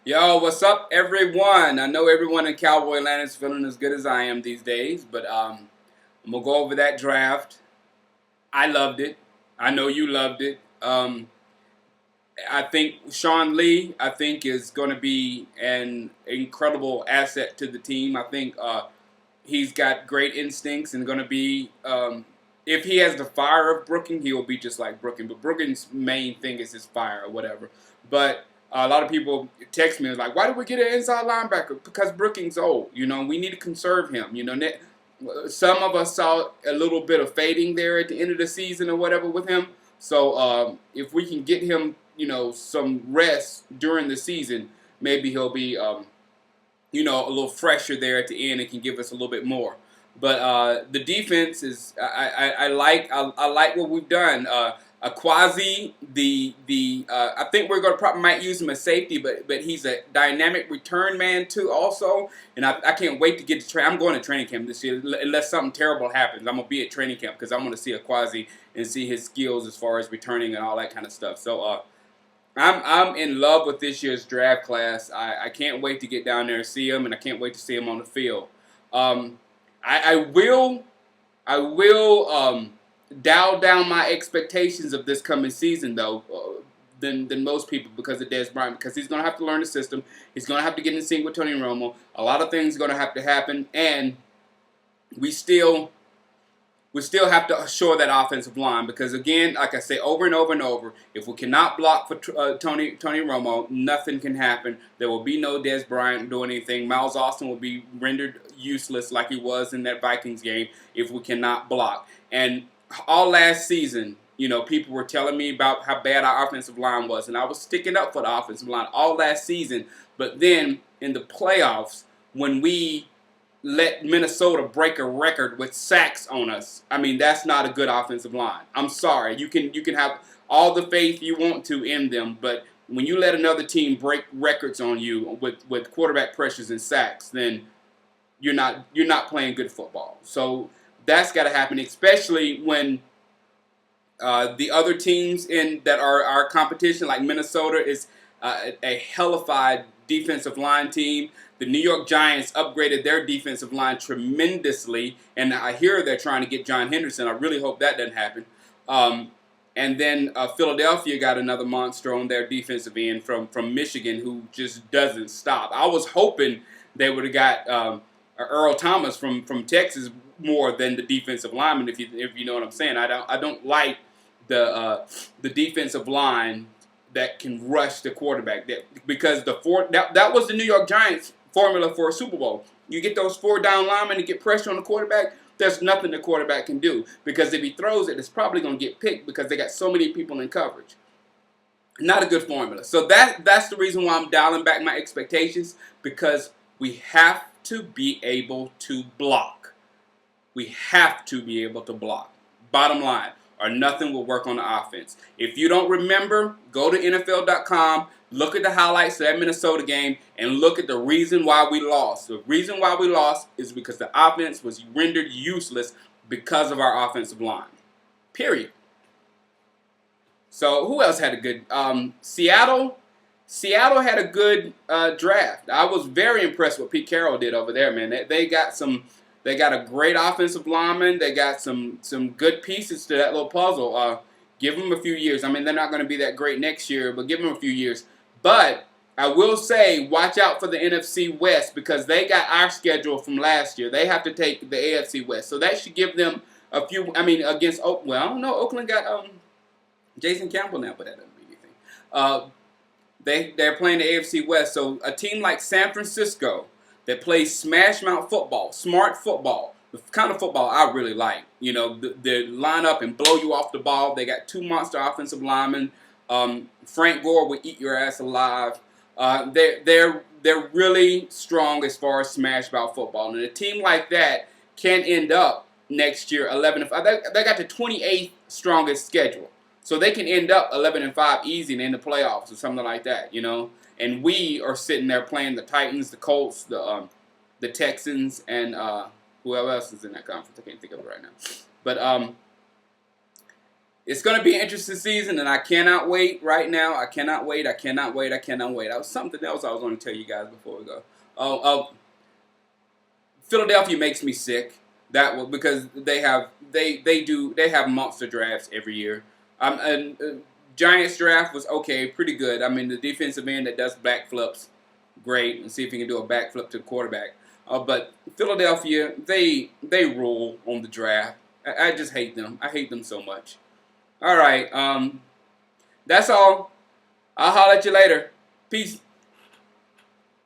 Yo, what's up, everyone? I know everyone in Cowboy Land is feeling as good as I am these days, but I'm gonna go over that draft. I loved it. I know you loved it. I think Sean Lee, I think, is going to be an incredible asset to the team. I think he's got great instincts and going to be. If he has the fire of Brooking, he will be just like Brooking. But Brooking's main thing is his fire or whatever. But a lot of people text me like, "Why did we get an inside linebacker?" Because Brooking's old. We need to conserve him. Some of us saw a little bit of fading there at the end of the season or whatever with him. So if we can get him, some rest during the season, maybe he'll be, a little fresher there at the end and can give us a little bit more. But the defense is I like what we've done. Aquazi, I think we're going to probably might use him as safety, but he's a dynamic return man too also, and I can't wait to get to train. I'm going to training camp this year unless something terrible happens. I'm gonna be at training camp because I want to see Aquazi and see his skills as far as returning and all that kind of stuff. So I'm in love with this year's draft class. I can't wait to get down there and see him, and I can't wait to see him on the field. Um, I will dial down my expectations of this coming season though than most people because of Dez Bryant, because he's going to have to learn the system. He's going to have to get in sync with Tony Romo. A lot of things are going to have to happen, and we still have to assure that offensive line because, again, like I say over and over and over, if we cannot block for Tony Romo, nothing can happen. There will be no Dez Bryant doing anything. Miles Austin will be rendered useless like he was in that Vikings game if we cannot block. And all last season, people were telling me about how bad our offensive line was, and I was sticking up for the offensive line all last season. But then in the playoffs, when we let Minnesota break a record with sacks on us, I mean, that's not a good offensive line. I'm sorry. You can have all the faith you want to in them, but when you let another team break records on you with quarterback pressures and sacks, then you're not playing good football. So that's got to happen, especially when the other teams in that are our competition, like Minnesota, is a hellified defensive line team. The New York Giants upgraded their defensive line tremendously, and I hear they're trying to get John Henderson. I really hope that doesn't happen. And then Philadelphia got another monster on their defensive end from Michigan who just doesn't stop. I was hoping they would have got Earl Thomas from Texas more than the defensive lineman, if you know what I'm saying. I don't like the defensive line that can rush the quarterback because that was the New York Giants formula for a Super Bowl. You get those 4 down linemen to get pressure on the quarterback. There's nothing the quarterback can do because if he throws it, it's probably going to get picked because they got so many people in coverage. Not a good formula. So that's the reason why I'm dialing back my expectations, because we have to be able to block. We have to be able to block. Bottom line, or nothing will work on the offense. If you don't remember, go to NFL.com, look at the highlights of that Minnesota game, and look at the reason why we lost. The reason why we lost is because the offense was rendered useless because of our offensive line. Period. So who else had a good? Seattle. Seattle had a good draft. I was very impressed with what Pete Carroll did over there, man. They got some. They got a great offensive lineman. They got some good pieces to that little puzzle. Give them a few years. I mean, they're not going to be that great next year, but give them a few years. But I will say, watch out for the NFC West because they got our schedule from last year. They have to take the AFC West, so that should give them a few. I mean, against I don't know. Oakland got Jason Campbell now, but that doesn't mean anything. They're playing the AFC West, so a team like San Francisco that plays smash mouth football, smart football, the kind of football I really like. They line up and blow you off the ball. They got 2 monster offensive linemen. Frank Gore will eat your ass alive. They're really strong as far as smash mouth football, and a team like that can end up next year 11-5. They got the 28th strongest schedule, so they can end up 11-5 easy and in the playoffs or something like that. And we are sitting there playing the Titans, the Colts, the Texans, and whoever else is in that conference. I can't think of it right now. But It's going to be an interesting season, and I cannot wait right now. I cannot wait. I cannot wait. I cannot wait. That was something else I was going to tell you guys before we go. Philadelphia makes me sick. Because they have monster drafts every year. And Giants draft was okay, pretty good. I mean, the defensive end that does backflips, great, and see if he can do a backflip to the quarterback. But Philadelphia, they rule on the draft. I just hate them. I hate them so much. All right, that's all. I'll holler at you later. Peace.